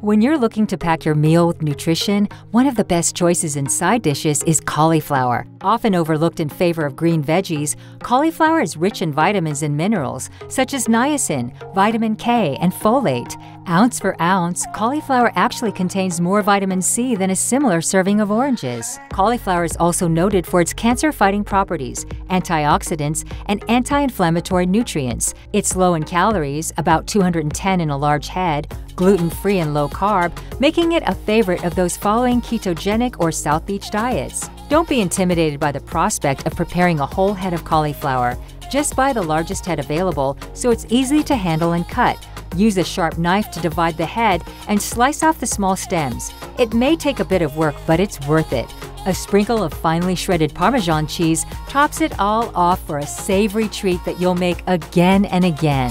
When you're looking to pack your meal with nutrition, one of the best choices in side dishes is cauliflower. Often overlooked in favor of green veggies, cauliflower is rich in vitamins and minerals such as niacin, vitamin K, and folate. Ounce for ounce, cauliflower actually contains more vitamin C than a similar serving of oranges. Cauliflower is also noted for its cancer-fighting properties, antioxidants, and anti-inflammatory nutrients. It's low in calories, about 210 in a large head, gluten-free and low-carb, making it a favorite of those following ketogenic or South Beach diets. Don't be intimidated by the prospect of preparing a whole head of cauliflower. Just buy the largest head available so it's easy to handle and cut. Use a sharp knife to divide the head and slice off the small stems. It may take a bit of work, but it's worth it. A sprinkle of finely shredded Parmesan cheese tops it all off for a savory treat that you'll make again and again.